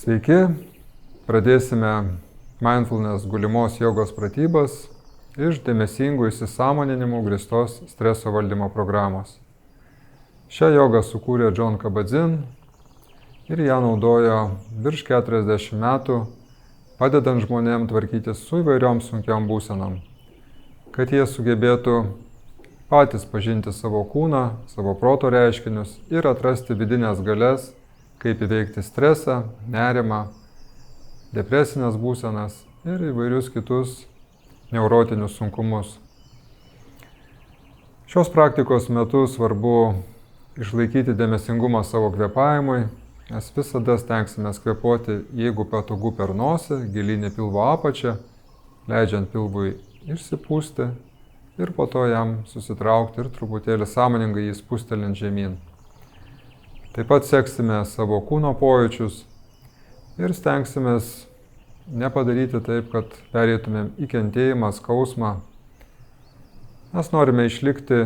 Sveiki, pradėsime mindfulness gulimos jogos pratybas iš dėmesingų įsisąmoninimų grįstos streso valdymo programos. Šią jogą sukūrė Jon Kabat-Zinn ir ją naudojo virš 40 metų, padedant žmonėms tvarkytis su įvairiom sunkiom būsenom, kad jie sugebėtų patys pažinti savo kūną, savo proto reiškinius ir atrasti vidinės galias, kaip įveikti stresą, nerimą, depresinės būsenas ir įvairius kitus neurotinius sunkumus. Šios praktikos metu svarbu išlaikyti dėmesingumą savo kvėpavimui, nes visada stengsime kvėpuoti, jeigu patogu, per nosį, gilyn į pilvo apačią, leidžiant pilvui išsipūsti ir po to jam susitraukti ir truputėlį sąmoningai jį spustelint žemyn. Taip pat seksime savo kūno pojūčius ir stengsimės nepadaryti taip, kad pereitumėm į kentėjimą, skausmą. Mes norime išlikti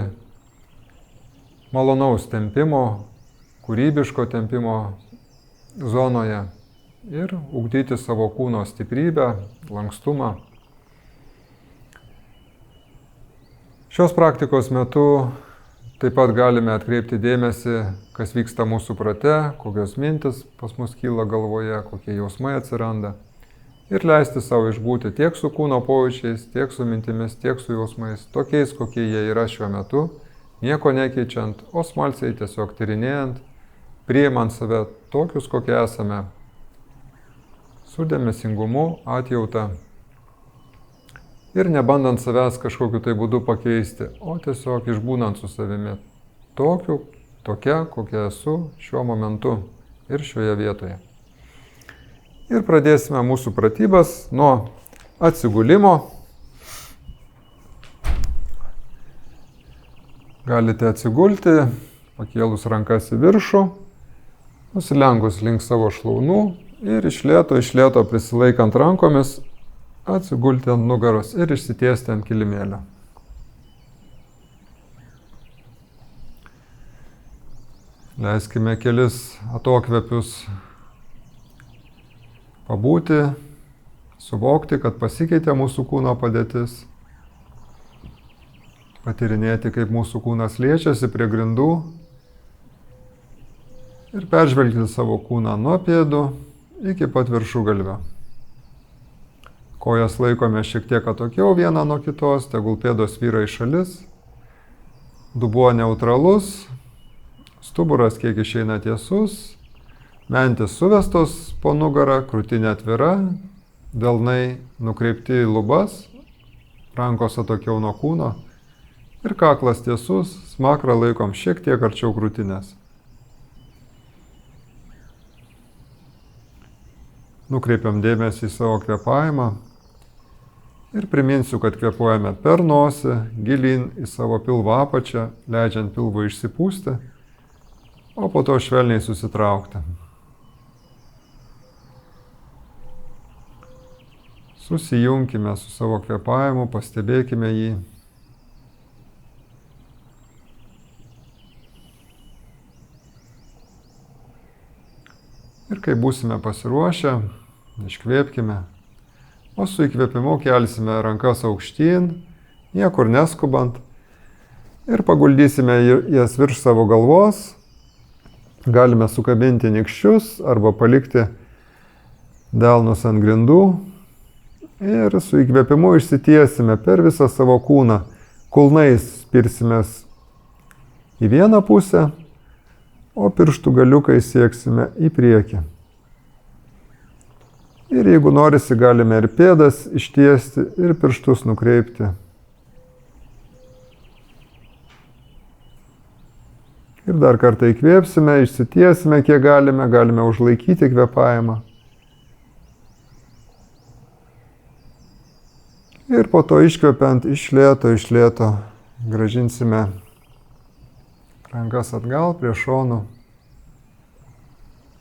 malonaus tempimo, kūrybiško tempimo zonoje ir ugdyti savo kūno stiprybę, lankstumą. Šios praktikos metu taip pat galime atkreipti dėmesį, kas vyksta mūsų prote, kokios mintis pas mus kyla galvoje, kokie jausmai atsiranda. Ir leisti savo išbūti tiek su kūno pojūčiais, tiek su mintimis, tiek su jausmais, tokiais, kokie jie yra šiuo metu, nieko nekeičiant, o smalsiai tiesiog tyrinėjant, priimant save tokius, kokie esame, su dėmesingumu, atjauta. Ir nebandant savęs kažkokiu tai būdu pakeisti, o tiesiog išbūnant su savimi tokia, kokia esu šiuo momentu ir šioje vietoje. Ir pradėsime mūsų pratybas nuo atsigulimo. Galite atsigulti, pakėlus rankas į viršų, nusilengus link savo šlaunų ir iš lėto prisilaikant rankomis, atsigulti ant nugaros ir išsitiesti ant kilimėlio. Leiskime kelis atokvėpius pabūti, suvokti, kad pasikeitė mūsų kūno padėtis, patyrinėti, kaip mūsų kūnas liečiasi prie grindų ir peržvelgti savo kūną nuo pėdų iki pat viršugalvio. Kojas laikome šiek tiek atokiau vieną nuo kitos, tegul pėdos vyra į šalis, dubuo neutralus, stuburas kiek išeina tiesus, mentis suvestos po nugarą, krūtinė atvira, delnai nukreipti į lubas, rankos atokiau nuo kūno ir kaklas tiesus, smakrą laikom šiek tiek arčiau krūtinės. Nukreipiam dėmesį į savo kvėpavimą. Ir priminsiu, kad kvėpuojame per nosį, gilyn į savo pilvo apačią, leidžiant pilvui išsipūsti, o po to švelniai susitraukti. Susijunkime su savo kvėpavimu, pastebėkime jį. Ir kai būsime pasiruošę, iškvėpkime. O su įkvėpimu kelsime rankas aukštyn, niekur neskubant ir paguldysime jas virš savo galvos. Galime sukabinti nykščius arba palikti delnus ant grindų ir su įkvėpimu išsitiesime per visą savo kūną. Kulnais spirsimės į vieną pusę, o pirštų galiukai sieksime į priekį. Ir jeigu norisi, galime ir pėdas ištiesti, ir pirštus nukreipti. Ir dar kartą įkvėpsime, išsitiesime, kiek galime užlaikyti kvėpavimą. Ir po to iškvepiant iš lėto grąžinsime rankas atgal prie šonų.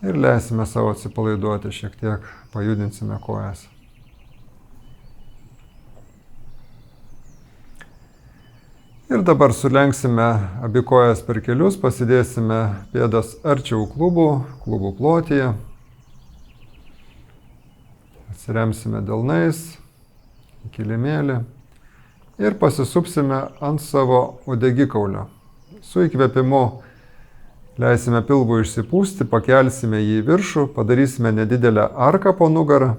Ir leisime savo atsipalaiduoti, šiek tiek pajudinsime kojas. Ir dabar sulenksime abi kojas per kelius, pasidėsime pėdas arčiau klubų plotyje. Atsiremsime delnais į kilimėlį ir pasisupsime ant savo uodegikaulio. Su įkvėpimu leisime pilvui išsipūsti, pakelsime jį į viršų, padarysime nedidelę arką po nugarą,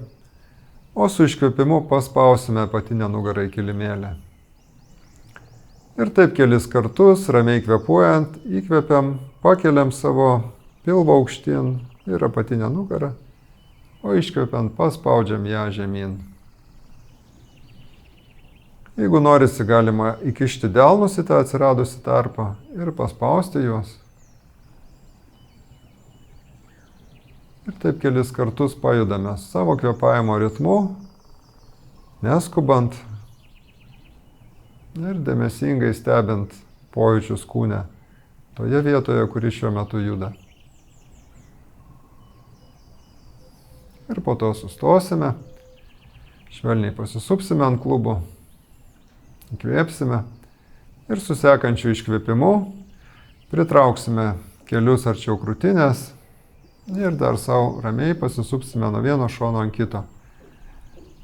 o su iškvėpimu paspausime apatinę nugarą į kilimėlį. Ir taip kelis kartus, ramiai kvėpuojant, įkvepiam, pakeliam savo pilvą aukštyn ir apatinę nugarą, o iškvepiant paspaudžiam ją žemyn. Jeigu norisi, galima įkišti delnus į tą atsiradusi tarpą ir paspausti juos. Ir taip kelis kartus pajudame savo kvėpavimo ritmu, neskubant ir dėmesingai stebint pojūčius kūne, toje vietoje, kuri šiuo metu juda. Ir po to sustosime, švelniai pasisupsime ant klubų, įkvėpsime ir su sekančiu iškvėpimu pritrauksime kelius arčiau krūtinės ir dar savo ramiai pasisupsime nuo vieno šono ant kito.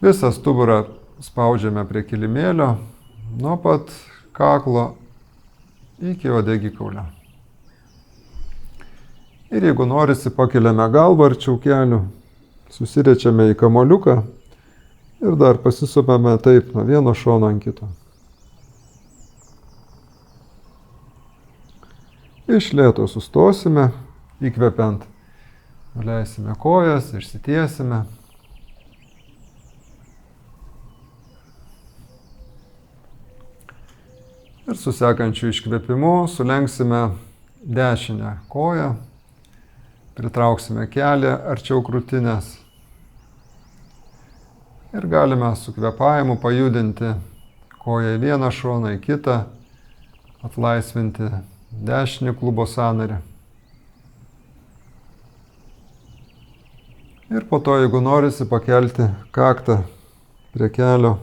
Visą stuburą spaudžiame prie kilimėlio, nuo pat kaklo iki uodegikaulio. Ir jeigu norisi, pakeliame galvą arčiau kelių, susirečiame į kamuoliuką ir dar pasisupame taip nuo vieno šono ant kito. Iš lėto sustosime, įkvepiant, nuleisime kojas, išsitiesime. Ir su sekančiu iškvėpimu sulenksime dešinę koją, pritrauksime kelią arčiau krūtinės ir galime su kvėpavimu pajudinti koją į vieną šoną, į kitą, atlaisvinti dešinį klubo sąnarį. Ir po to, jeigu norisi, pakelti kaktą prie kelio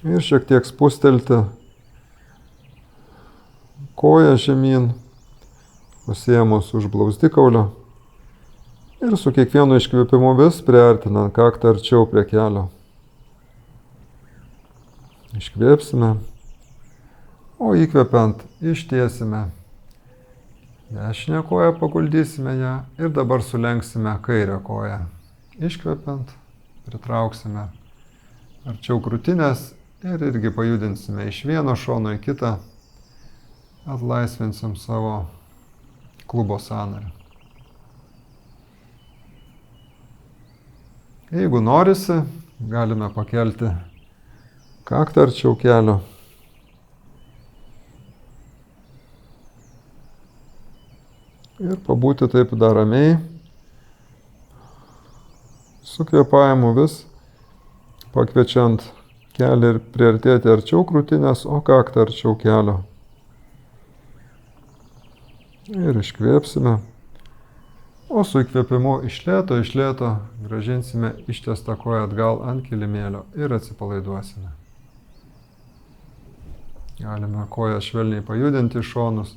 ir šiek tiek spustelti koją žemyn, pasiėmus už blauzdikaulio ir su kiekvienu iškvėpimu vis priartinant kaktą arčiau prie kelio. Iškvėpsime, o įkvepiant ištiesime dešinę koją, paguldysime ją ir dabar sulenksime kairę koją. Iškvepiant pritrauksime arčiau krūtinės ir irgi pajudinsime iš vieno šono į kitą, atlaisvinsim savo klubo sąnarį. Jeigu norisi, galime pakelti kaktą arčiau kelio. Ir pabūti taip dar ramiai, su kvėpavimu vis pakviečiant kelią ir priartėti arčiau krūtinės, o kaktą arčiau kelio. Ir iškvėpsime, o su įkvėpimu iš lėto grąžinsime ištiestą koją atgal ant kilimėlio ir atsipalaiduosime. Galime koją švelniai pajudinti į šonus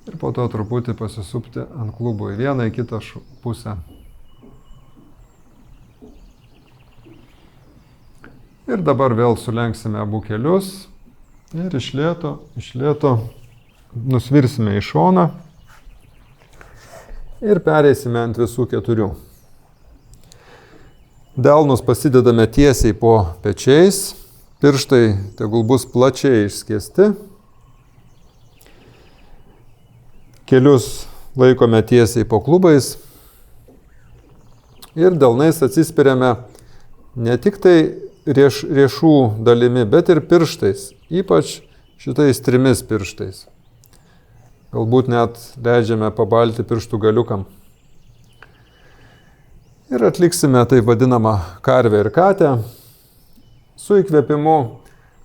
ir po to truputį pasisupti ant klubų į vieną, į kitą pusę. Ir dabar vėl sulenksime abu kelius ir iš lėto nusvirsime į šoną ir pereisime ant visų keturių. Delnus pasidedame tiesiai po pečiais, pirštai tegul bus plačiai išskėsti. Kelius laikome tiesiai po klubais ir delnais atsispiriame ne tik tai riešų dalimi, bet ir pirštais, ypač šitais trimis pirštais. Galbūt net leidžiame pabalti pirštų galiukam. Ir atliksime taip vadinamą karvę ir katę. Su įkvėpimu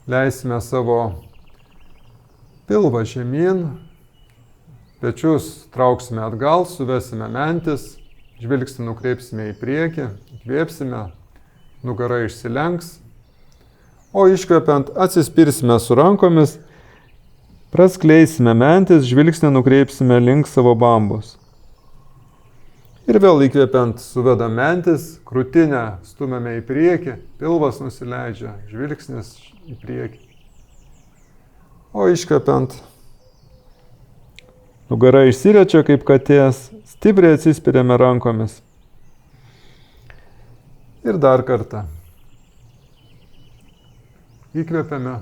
leisime savo pilvą žemyn, pečius trauksime atgal, suvesime mentis, žvilgsnį nukreipsime į priekį, įkvėpsime, nugara išsilenks, o iškvepiant atsispirsime su rankomis, praskleisime mentis, žvilgsnį nukreipsime link savo bambos. Ir vėl įkvepiant suvedam mentis, krūtinę stumiame į priekį, pilvas nusileidžia, žvilgsnis į priekį. O iškvepiant, nugara išsiriečia kaip katės, stipriai atsispiriame rankomis. Ir dar kartą. Įkvepiame.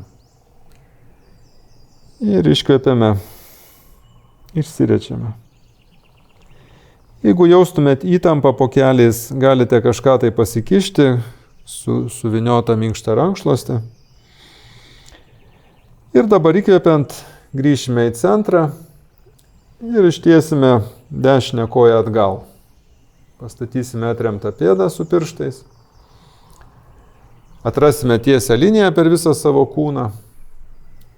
Ir iškvepiame. Išsiriečiame. Jeigu jaustumėt įtampą po keliais, galite kažką tai pasikišti, suviniotą minkštą rankšluostį. Ir dabar įkvepiant, grįšime į centrą ir ištiesime dešinę koją atgal. Pastatysime atremtą pėdą su pirštais. Atrasime tiesią liniją per visą savo kūną.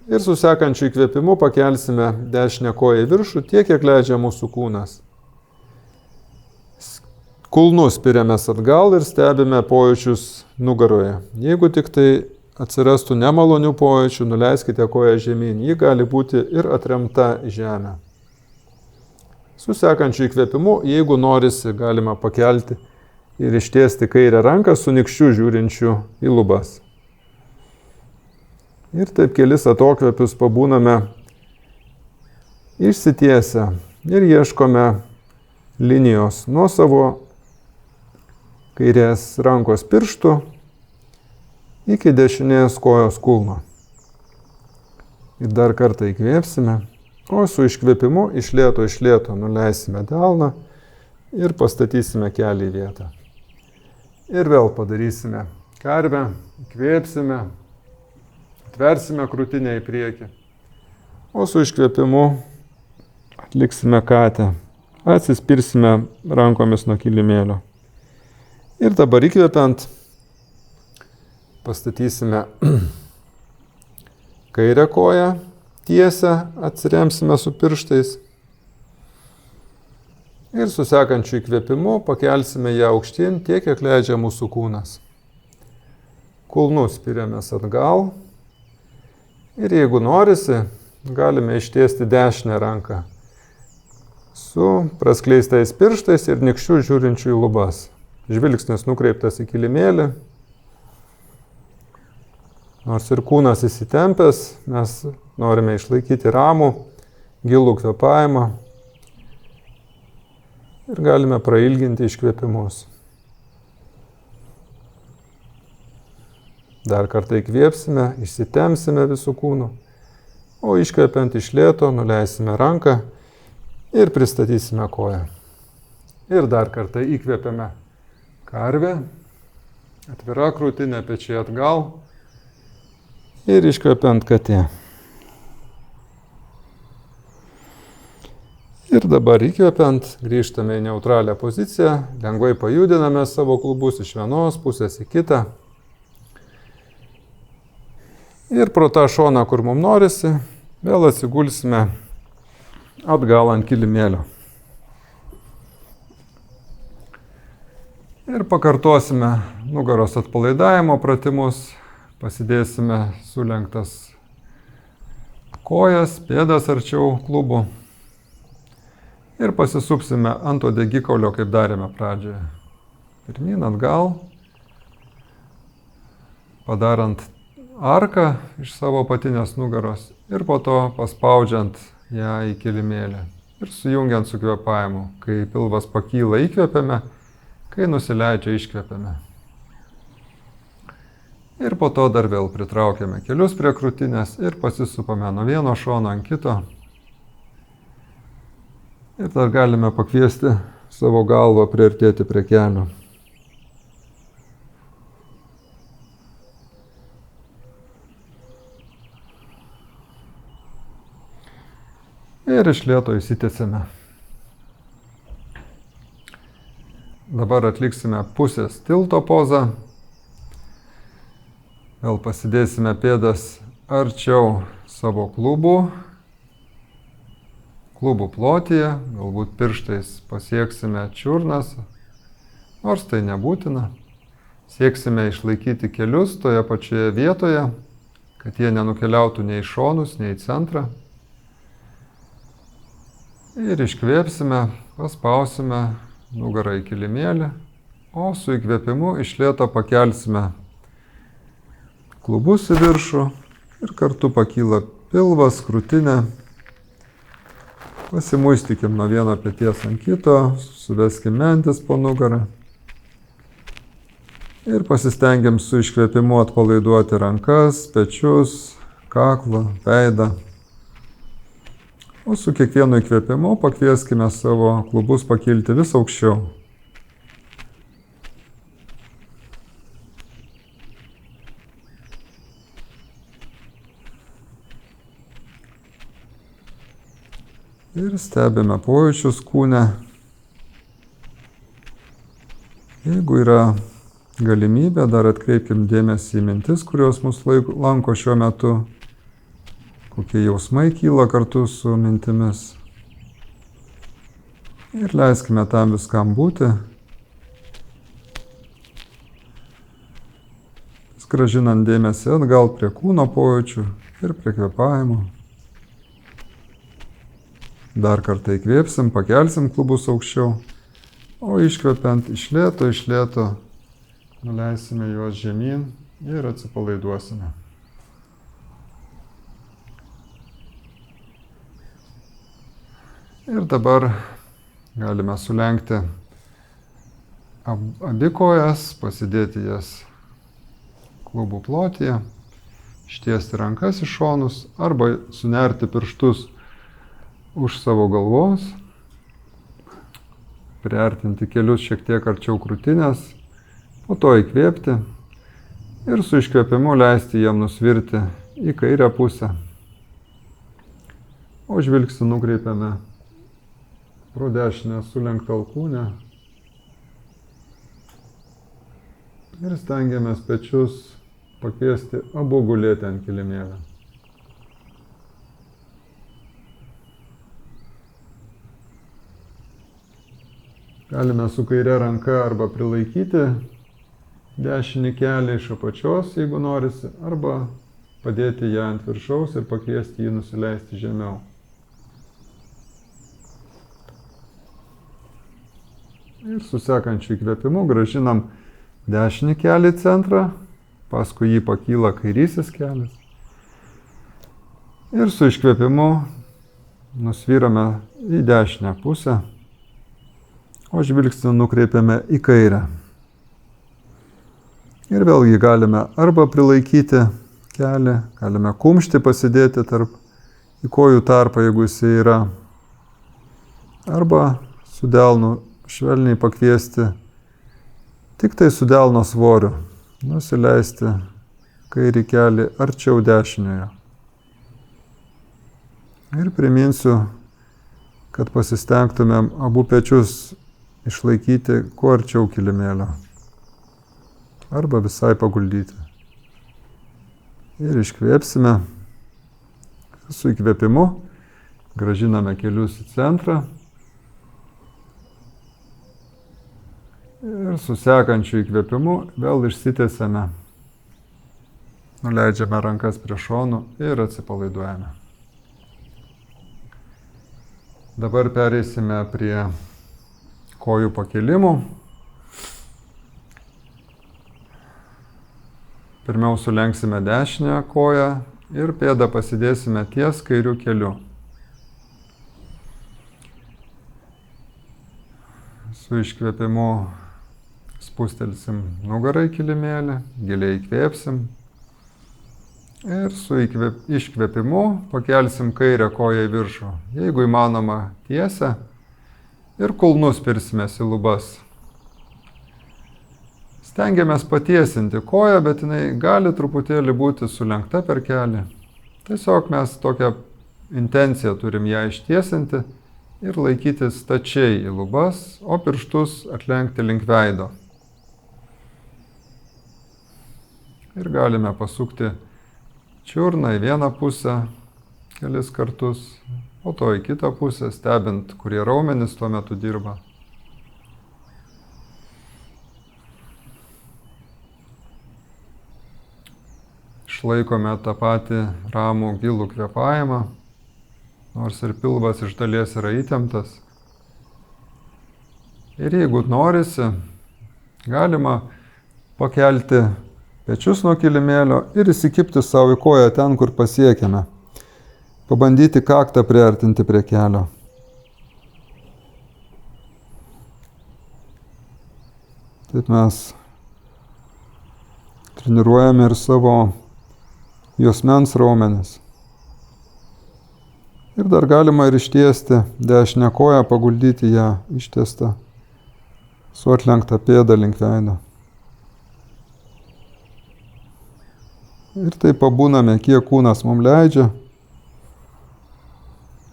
Ir su sekančiu įkvėpimu pakelsime dešinę koją į viršų tiek, kiek leidžia mūsų kūnas. Kulnus spiriamės atgal ir stebime pojūčius nugaroje. Jeigu tik tai atsirastų nemalonių pojūčių, nuleiskite koją žemyn. Ji gali būti ir atremta į žemę. Su sekančiu įkvėpimu, jeigu norisi, galima pakelti ir ištiesti kairę ranką su nykščiu žiūrinčiu į lubas. Ir taip kelis atokvėpius pabūname išsitiesę ir ieškome linijos nuo savo kairės rankos pirštų iki dešinės kojos kulno. Ir dar kartą įkvėpsime, o su iškvėpimu iš lėto nuleisime delną ir pastatysime kelį į vietą. Ir vėl padarysime karvę, įkvėpsime, atversime krūtinę į priekį, o su iškvėpimu atliksime katę, atsispirsime rankomis nuo kilimėlio. Ir dabar įkvėpiant pastatysime kairę koją, tiesę atsiremsime su pirštais ir su sekančiu įkvėpimu pakelsime ją aukštyn tiek, kiek leidžia mūsų kūnas. Kulnus spiriamės atgal ir jeigu norisi, galime ištiesti dešinę ranką su praskleistais pirštais ir nykščiu žiūrinčiu į lubas. Žvilgsnis nukreiptas į kilimėlį. Nors ir kūnas įsitempęs, mes norime išlaikyti ramų, gilų kvėpavimą ir galime prailginti iškvėpimus. Dar kartą įkvėpsime, išsitempsime visų kūnų, o iškvėpiant iš lėto nuleisime ranką ir pristatysime koją. Ir dar kartą įkvėpiame karvę, atvira krūtinė, pečiai atgal ir iškvepiant katė. Ir dabar įkvepiant grįžtame į neutralią poziciją, lengvai pajudiname savo klubus iš vienos pusės į kitą. Ir pro tą šoną, kur mums norisi, vėl atsigulsime atgal ant kilimėlio. Ir pakartosime nugaros atpalaidavimo pratimus, pasidėsime sulenktas kojas, pėdas arčiau klubų ir pasisupsime ant uodegikaulio, kaip darėme pradžioje. Pirmyn atgal, padarant arką iš savo apatinės nugaros ir po to paspaudžiant ją į kilimėlį ir sujungiant su kvėpavimu. Kai pilvas pakyla, įkvepiame, kai nusileidžia, iškvepiame. Ir po to dar vėl pritraukiame kelius prie krūtinės ir pasisupame nuo vieno šono ant kito. Ir dar galime pakviesti savo galvą priartėti prie kelių. Ir iš lėto įsitiesime. Dabar atliksime pusės tilto pozą. Vėl pasidėsime pėdas arčiau savo klubų plotyje, galbūt pirštais pasieksime čiurnas, nors tai nebūtina. Sieksime išlaikyti kelius toje pačioje vietoje, kad jie nenukeliautų nei į šonus, nei į centrą. Ir iškvėpsime, paspausime nugarą į kilimėlį, o su įkvėpimu iš lėto pakelsime klubus į viršų ir kartu pakyla pilvas, krūtinė. Pasimuistykim nuo vieno peties ant kito, suveskim mentis po nugarą ir pasistengiam su iškvėpimu atpalaiduoti rankas, pečius, kaklą, veidą. O su kiekvienu įkvėpimu pakvieskime savo klubus pakilti vis aukščiau. Ir stebime pojūčius kūne. Jeigu yra galimybė, dar atkreipkim dėmesį į mintis, kurios mus lanko šiuo metu, kokie jausmai kyla kartu su mintimis. Ir leiskime tam viskam būti, grąžinant dėmesį atgal prie kūno pojūčių ir prie kvėpavimo. Dar kartą įkvėpsim, pakelsim klubus aukščiau, o iškvepiant iš lėto nuleisime juos žemyn ir atsipalaiduosime. Ir dabar galime sulenkti abi kojas, pasidėti jas klubų plotyje, ištiesti rankas į šonus arba sunerti pirštus už savo galvos, priartinti kelius šiek tiek arčiau krūtinės, po to įkvėpti ir su iškvėpimu leisti jam nusvirti į kairę pusę. O žvilgsnį nukreipiame pro dešinę sulenktą alkūnę ir stengiamės pečius pakviesti abu gulėti ant kilimėlio. Galime su kaire ranka arba prilaikyti dešinį kelį iš apačios, jeigu norisi, arba padėti ją ant viršaus ir pakviesti jį nusileisti žemiau. Ir su sekančiu įkvėpimu grąžinam dešinį kelį į centrą, paskui jį pakyla kairysis kelias. Ir su iškvėpimu nusvyrame į dešinę pusę, o žvilgsnį nukreipiame į kairę. Ir vėlgi galime arba prilaikyti kelią, galime kumštį pasidėti į kojų tarpą, jeigu jisai yra, arba su delnu švelniai pakviesti, tik tai su delno svoriu, nusileisti kairį kelį arčiau dešiniojo. Ir priminsiu, kad pasistengtumėm abu pečius išlaikyti kuo arčiau kilimėlio arba visai paguldyti. Ir iškvėpsime. Su įkvėpimu grąžiname kelius į centrą ir su sekančiu įkvėpimu vėl išsitiesiame. Nuleidžiame rankas prie šonų ir atsipalaiduojame. Dabar pereisime prie kojų pakelimų. Pirmiau sulenksime dešinę koją ir pėdą pasidėsime ties kairiu keliu. Su iškvėpimu spustelsim nugarą į kilimėlį, giliai įkvėpsim. Ir su iškvėpimu pakelsim kairę koją į viršų, jeigu įmanoma tiesę. Ir kulnus pirsimės į lubas. Stengiamės patiesinti koją, bet jinai gali truputėlį būti sulenkta per kelį. Tiesiog mes tokią intenciją turim ją ištiesinti ir laikyti stačiai į lubas, o pirštus atlenkti link veido. Ir galime pasukti čiurną į vieną pusę kelis kartus, o to į kitą pusę, stebint, kurie raumenys tuo metu dirba. Išlaikome tą patį ramų gilų kvėpavimą, nors ir pilvas iš dalies yra įtemptas. Ir jeigu norisi, galima pakelti pečius nuo kilimėlio ir įsikibti savo į koją ten, kur pasiekėme. Pabandyti kaktą priartinti prie kelio. Taip mes treniruojame ir savo juosmens raumenis. Ir dar galima ir ištiesti dešinę koją, paguldyti ją ištiestą su atlenkta pėda link veido. Ir taip pabūname, kiek kūnas mums leidžia.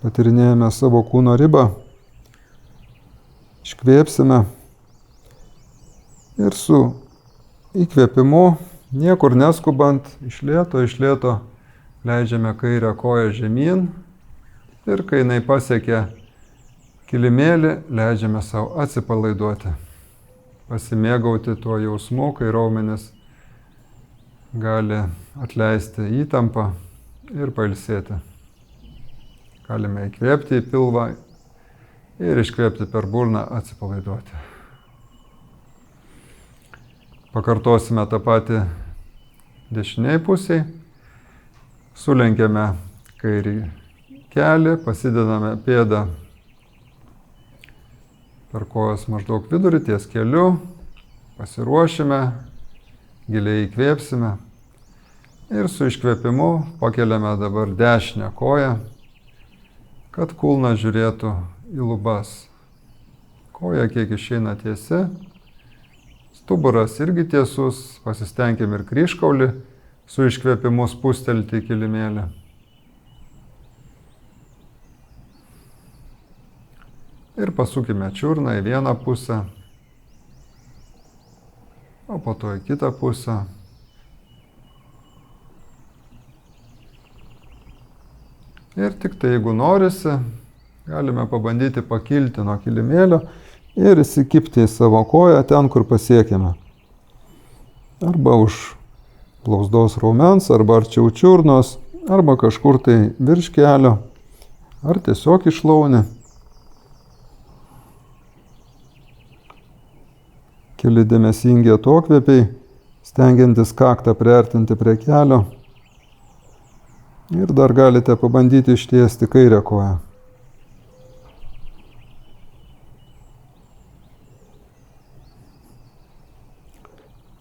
Patirinėjame savo kūno ribą. Iškvėpsime. Ir su įkvėpimu, niekur neskubant, iš lėto leidžiame kairę koją žemyn. Ir kai jinai pasiekia kilimėlį, leidžiame savo atsipalaiduoti. Pasimėgauti tuo jausmu, kai raumenis gali atleisti įtampą ir pailsėti. Galime įkvėpti į pilvą ir iškvėpti per burną, atsipalaiduoti. Pakartosime tą patį dešiniai pusiai. Sulenkiame kairį kelį, pasidedame pėdą per kojos maždaug vidurį ties keliu, pasiruošime, giliai įkvėpsime ir su iškvėpimu pakeliame dabar dešinę koją, kad kulnas žiūrėtų į lubas. Koja kiek išeina tiesi, stuburas irgi tiesus, pasistengėme ir kryžkaulį su iškvėpimu spustelti į kilimėlį. Ir pasukime čiurną į vieną pusę, o po to į kitą pusę. Ir tik tai, jeigu norisi, galime pabandyti pakilti nuo kilimėlio ir įsikibti į savo koją ten, kur pasiekėme. Arba už blauzdos raumens, arba arčiau čiurnos, arba kažkur tai virš kelio, ar tiesiog į šlaunį. Keli dėmesingi atokvėpiai, stengiantis kaktą priartinti prie kelio. Ir dar galite pabandyti ištiesti kairę koją.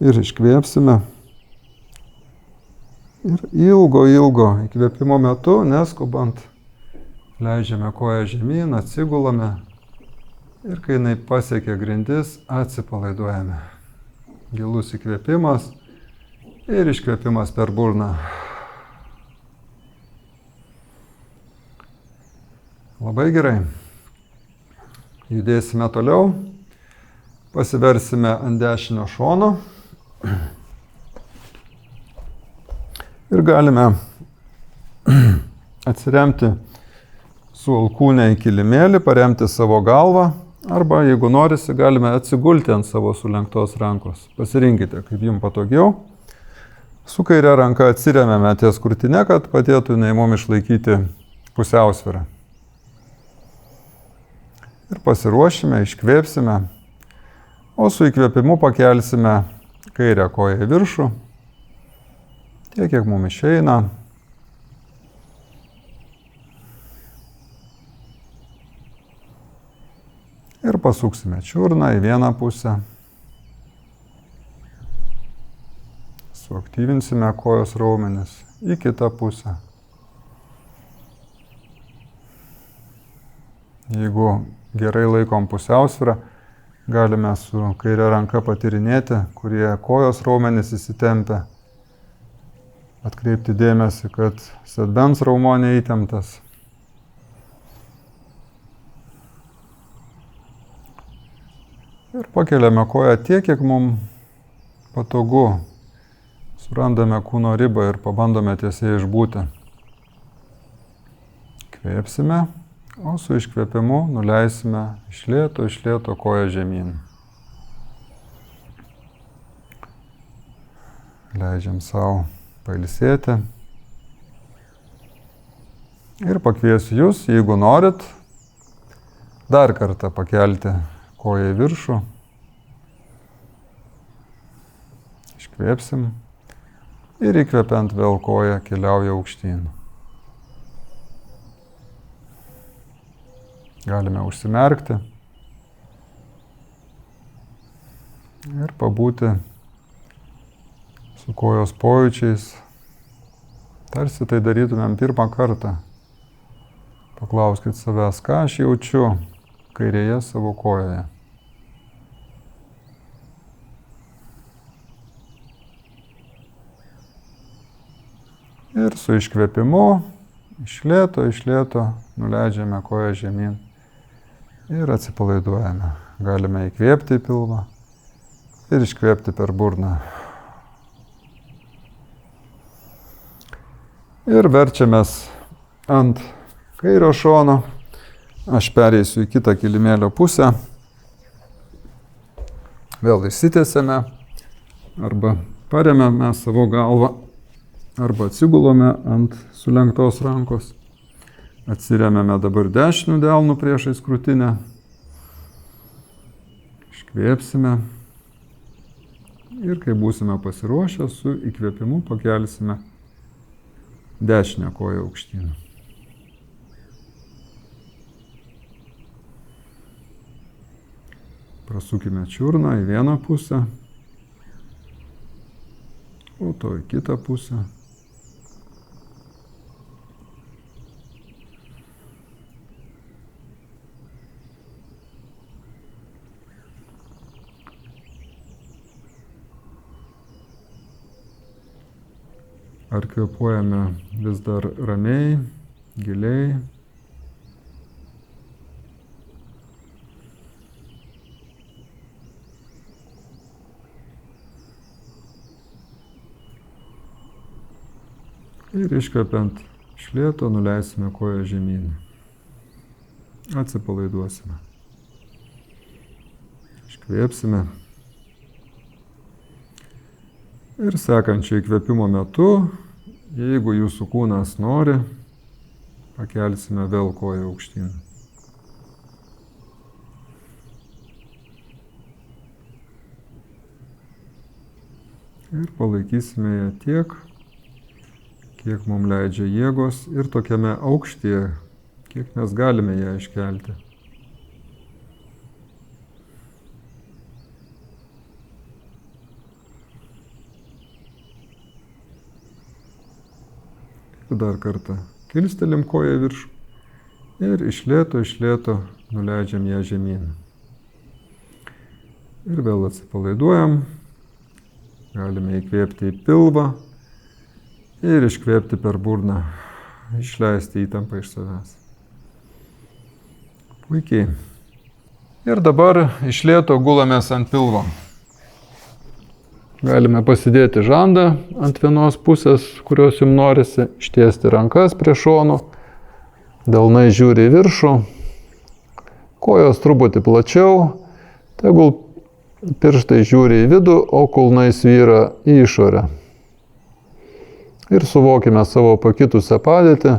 Ir iškvėpsime. Ir ilgo įkvėpimo metu, neskubant, leidžiame koją žemyn, atsigulame. Ir kai jinai pasiekia grindis, atsipalaiduojame. Gilus įkvėpimas ir iškvėpimas per burną. Labai gerai. Judėsime toliau. Pasiversime ant dešinio šono. Ir galime atsiremti su alkūne į kilimėlį, paremti savo galvą. Arba, jeigu norisi, galime atsigulti ant savo sulenktos rankos. Pasirinkite, kaip jums patogiau. Su kairė ranka atsiremiame ties krūtine, kad padėtų jinai mums išlaikyti pusiausvyrą. Ir pasiruošime, iškvėpsime. O su įkvėpimu pakelsime kairę koją į viršų. Tiek, kiek mums išeina. Ir pasuksime čiurną į vieną pusę. Suaktyvinsime kojos raumenis į kitą pusę. Jeigu gerai laikom pusiausvyrą, galime su kairė ranka patyrinėti, kurie kojos raumenis įsitempia. Atkreipti dėmesį, kad sėdmens raumo neįtemptas. Ir pakeliame koją tiek, kiek mums patogu. Surandame kūno ribą ir pabandome tiesiai išbūti. Kvėpsime, o su iškvėpimu nuleisime iš lėto koją žemyn. Leidžiam savo pailsėti. Ir pakviesiu jūs, jeigu norit, dar kartą pakelti koja į viršų. Iškvėpsim. Ir įkvepiant vėl koja keliauja aukštyn. Galime užsimerkti ir pabūti su kojos pojūčiais. Tarsi tai darytumėm pirmą kartą. Paklauskit savęs, ką aš jaučiu kairėje savo kojoje. Ir su iškvėpimu, iš lėto nuleidžiame koją žemyn ir atsipalaiduojame. Galime įkvėpti į pilvą ir iškvėpti per burną. Ir verčiamės ant kairio šono. Aš pereisiu į kitą kilimėlio pusę. Vėl išsitiesiame arba paremiame savo galvą arba atsigulome ant sulenktos rankos. Atsiremiame dabar dešiniu delnu priešais krūtinę. Iškvėpsime. Ir kai būsime pasiruošę, su įkvėpimu pakelsime dešinę koją aukštyn. Prasukime čiurną į vieną pusę, o to į kitą pusę. Ar kvėpuojame vis dar ramiai, giliai. Ir iškvepiant iš lėto nuleisime koją žemyn. Atsipalaiduosime. Iškvėpsime. Ir sekančio įkvėpimo metu, jeigu jūsų kūnas nori, pakelsime vėl koją aukštyn. Ir palaikysime ją tiek, kiek mums leidžia jėgos ir tokiame aukštyje, kiek mes galime ją iškelti. Dar kartą kilstelim koją į viršų ir iš lėto nuleidžiam ją žemyn. Ir vėl atsipalaiduojam. Galime įkvėpti į pilvą ir iškvėpti per burną, išleisti įtampą iš savęs. Puikiai. Ir dabar iš lėto gulamės ant pilvo. Galime pasidėti žandą ant vienos pusės, kurios jums norisi, ištiesti rankas prie šonų, delnai žiūri į viršų, kojos truputį plačiau, tegul pirštai žiūri į vidų, o kulnai svyra į išorę. Ir suvokime savo pakitusią padėtį.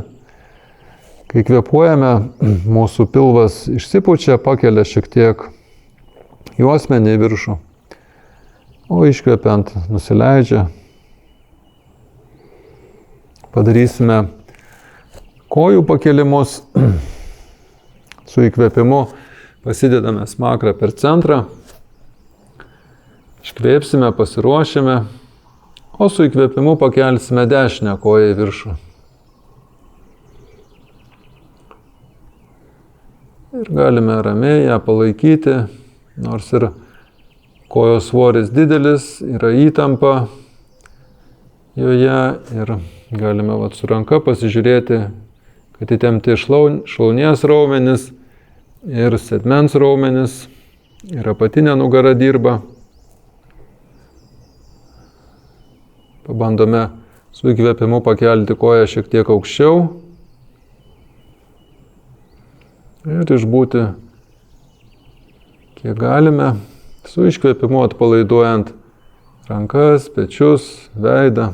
Kai kvėpuojame, mūsų pilvas išsipučia, pakelia šiek tiek juosmenį į viršų. O iškvepiant nusileidžia. Padarysime kojų pakelimus. Su įkvėpimu pasidedame smakrą per centrą. Iškvėpsime, pasiruošime. O su įkvėpimu pakelsime dešinę koją į viršų. Ir galime ramiai ją palaikyti, nors ir kojos svoris didelis, yra įtampa joje ir galime su ranka pasižiūrėti, kad įtempti šlaunies raumenis ir sėdmens raumenis ir apatinė nugara dirba. Pabandome su įkvėpimu pakelti koją šiek tiek aukščiau ir išbūti kiek galime. Su iškvėpimu atpalaiduojant rankas, pečius, veidą.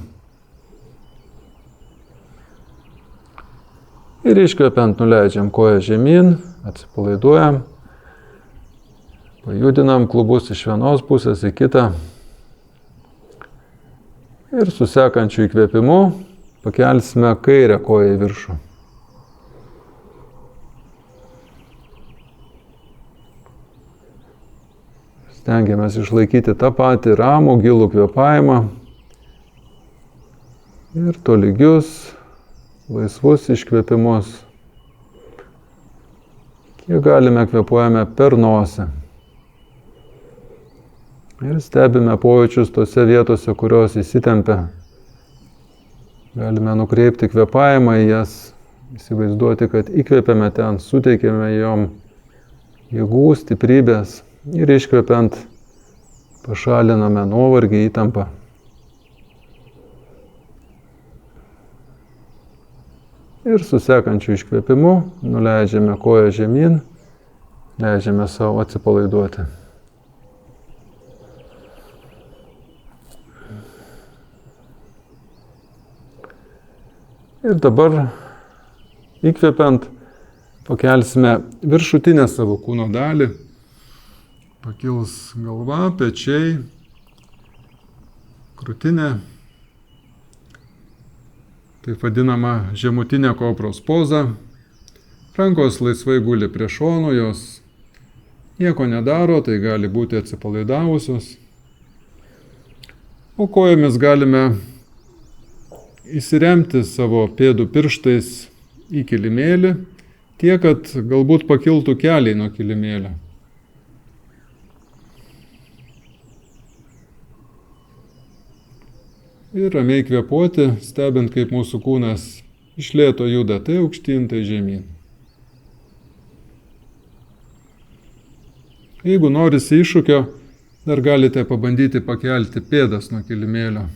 Ir iškvėpiant nuleidžiam koją žemyn, atsipalaiduojam. Pajudinam klubus iš vienos pusės į kitą. Ir su sekančiu įkvėpimu pakelsime kairę koją į viršų. Stengiamės išlaikyti tą patį ramų, gilų kvėpavimą ir tolygius, laisvus iškvėpimus. Kiek galime kvėpuojame per nosį. Ir stebime pojūčius tose vietose, kurios įsitempia. Galime nukreipti kvėpavimą į jas, įsivaizduoti, kad įkvėpiame ten, suteikiame jom jėgų, stiprybės ir iškvėpiant pašaliname nuovargį, įtampą. Ir su sekančiu iškvėpimu nuleidžiame koją žemyn, leidžiame savo atsipalaiduoti. Ir dabar įkvepiant pakelsime viršutinę savo kūno dalį. Pakils galva, pečiai, krūtinė. Taip vadinama žemutinė kopros poza. Rankos laisvai guli prie šonų, jos nieko nedaro, tai gali būti atsipalaidavusios. O kojomis galime įsiremti savo pėdų pirštais į kilimėlį, tiek, kad galbūt pakiltų keliai nuo kilimėlio. Ir ramiai kvėpuoti, stebint, kaip mūsų kūnas iš lėto juda tai aukštyn, tai žemyn. Jeigu norisi iššūkio, dar galite pabandyti pakelti pėdas nuo kilimėlio.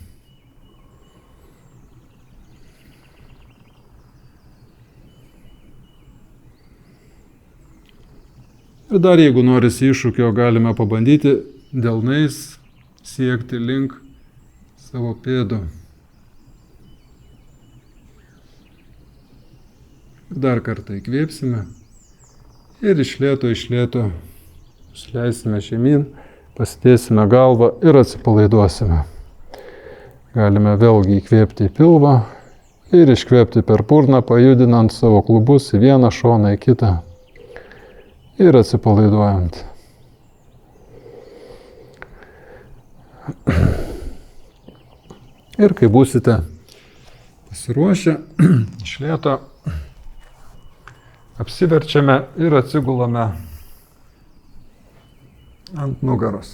Ir dar jeigu norisi iššūkio, galime pabandyti delnais siekti link savo pėdų. Ir dar kartą įkvėpsime ir iš lėto išleisime žemyn, pasidėsime galvą ir atsipalaiduosime. Galime vėlgi įkvėpti į pilvą ir iškvėpti per burną, pajudinant savo klubus į vieną šoną, į kitą. Ir atsipalaiduojant. Ir kai būsite pasiruošę, iš lėto apsiverčiame ir atsigulame ant nugaros.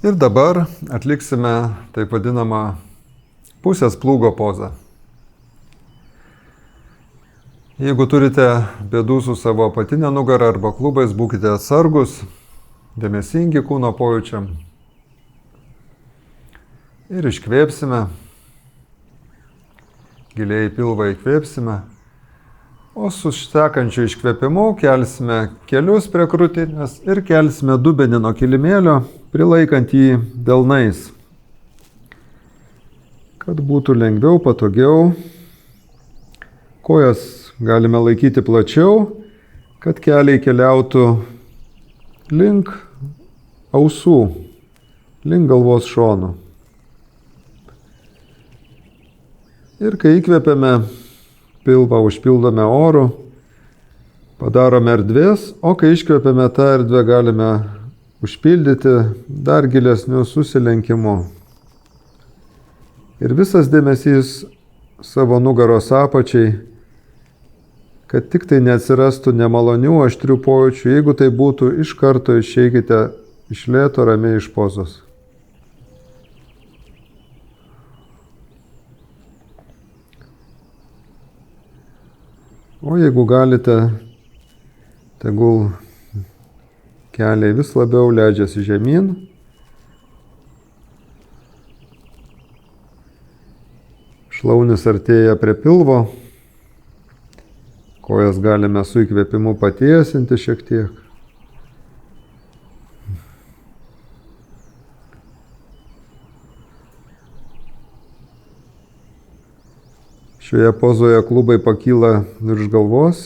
Ir dabar atliksime taip vadinamą pusės plūgo pozą. Jeigu turite bėdų su savo apatinė nugara arba klubais, būkite atsargus, dėmesingi kūno pojūčiam. Ir iškvėpsime, giliai į pilvą įkvėpsime, o su sekančiu iškvėpimu kelsime kelius prie krūtinės ir kelsime dubenį nuo kilimėlio, prilaikant jį delnais, kad būtų lengviau, patogiau. Kojas galime laikyti plačiau, kad keliai keliautų link ausų, link galvos šonų. Ir kai įkvepiame, pilvą užpildome oru, padarome erdvės, o kai iškvepiame, tą erdvę galime užpildyti dar gilesniu susilenkimu. Ir visas dėmesys savo nugaros apačiai, kad tik tai neatsirastų nemalonių, aštrių pojūčių. Jeigu tai būtų, iš karto išeikite iš lėto ramiai iš pozos. O jeigu galite, tegul keliai vis labiau leidžiasi žemyn. Šlaunis artėja prie pilvo. Kojas galime su įkvėpimu patiesinti šiek tiek. Šioje pozoje klubai pakyla virš galvos,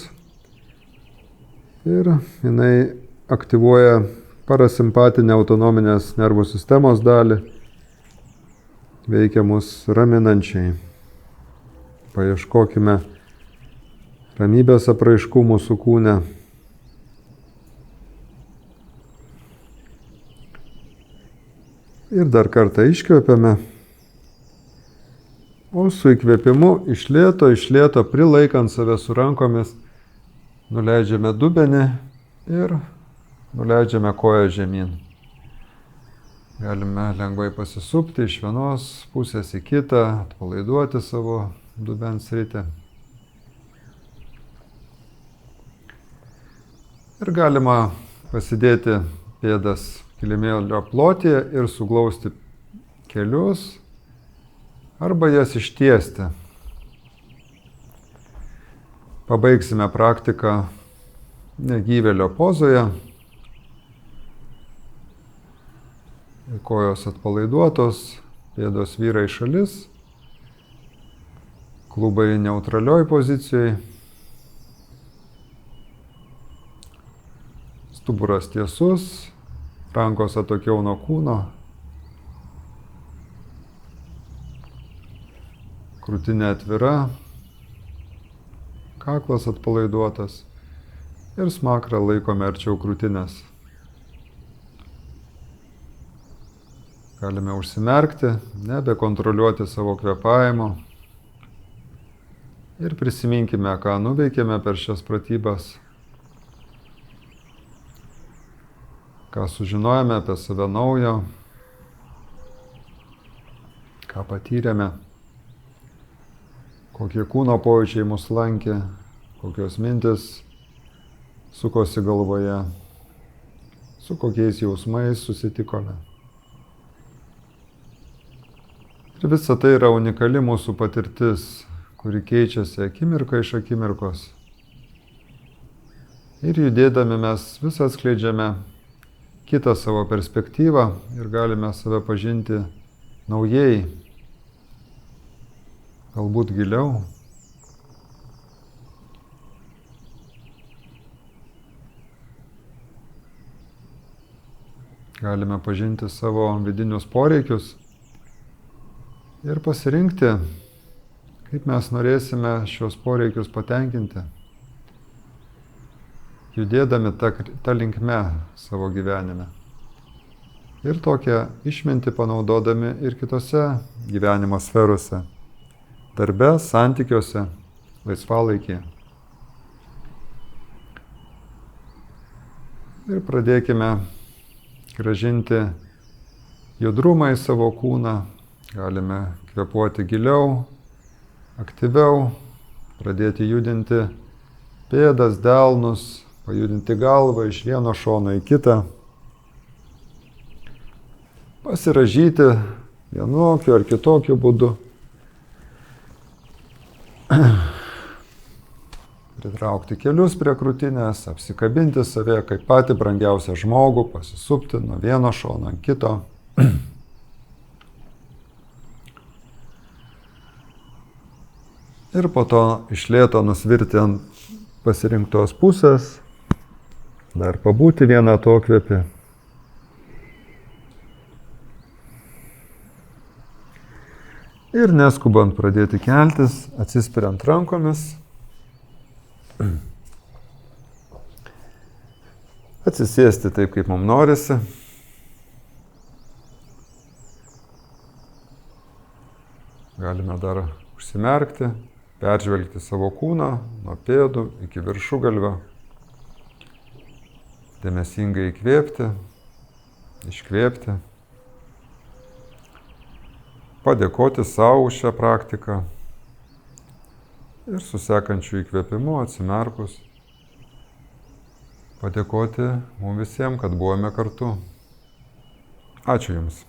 ir jinai aktyvuoja parasimpatinę autonominės nervų sistemos dalį, veikia mus raminančiai. Paieškokime ramybės apraiškų mūsų kūne. Ir dar kartą iškvepiame. O su įkvėpimu iš lėto, prilaikant save su rankomis, nuleidžiame dubenį ir nuleidžiame koją žemyn. Galime lengvai pasisupti iš vienos pusės į kitą, atpalaiduoti savo dubens sritį. Ir galima pasidėti pėdas kilimėlio plotyje ir suglausti kelius arba jas ištiesti. Pabaigsime praktiką negyvėlio pozoje. Kojos atpalaiduotos, pėdos vyra į šalis, klubai neutralioj pozicijoje, stuburas tiesus, rankos atokiau nuo kūno, krūtinė atvira, kaklas atpalaiduotas ir smakrą laikome arčiau krūtinės. Galime užsimerkti, nebekontroliuoti savo kvėpavimo ir prisiminkime, ką nuveikėme per šias pratybas, ką sužinojome apie save naujo, ką patyrėme, kokie kūno pojūčiai mus lankė, kokios mintis sukosi galvoje, su kokiais jausmais susitikome. Ir visa tai yra unikali mūsų patirtis, kuri keičiasi akimirką iš akimirkos. Ir judėdami mes vis atskleidžiame kitą savo perspektyvą ir galime save pažinti naujai, galbūt giliau. Galime pažinti savo vidinius poreikius ir pasirinkti, kaip mes norėsime šios poreikius patenkinti, judėdami tą linkme savo gyvenime. Ir tokią išmintį panaudodami ir kitose gyvenimo sferose, darbe, santykiuose, laisvalaikyje. Ir pradėkime grąžinti judrumą į savo kūną. Galime kvėpuoti giliau, aktyviau, pradėti judinti pėdas, delnus, pajudinti galvą iš vieno šono į kitą. Pasirąžyti vienokiu ar kitokiu būdu. Pritraukti kelius prie krūtinės, apsikabinti save kaip patį brangiausią žmogų, pasisupti nuo vieno šono ant kito. Ir po to iš lėto nusvirti ant pasirinktos pusės, dar pabūti vieną atokvėpį. Ir neskubant pradėti keltis, atsispiriant rankomis, atsisėsti taip, kaip mums norisi. Galime dar užsimerkti, peržvelgti savo kūną nuo pėdų iki viršugalvio. Dėmesingai įkvėpti, iškvėpti. Padėkoti savo už šią praktiką. Ir su sekančiu įkvėpimu atsimerkus padėkoti mums visiems, kad buvome kartu. Ačiū Jums.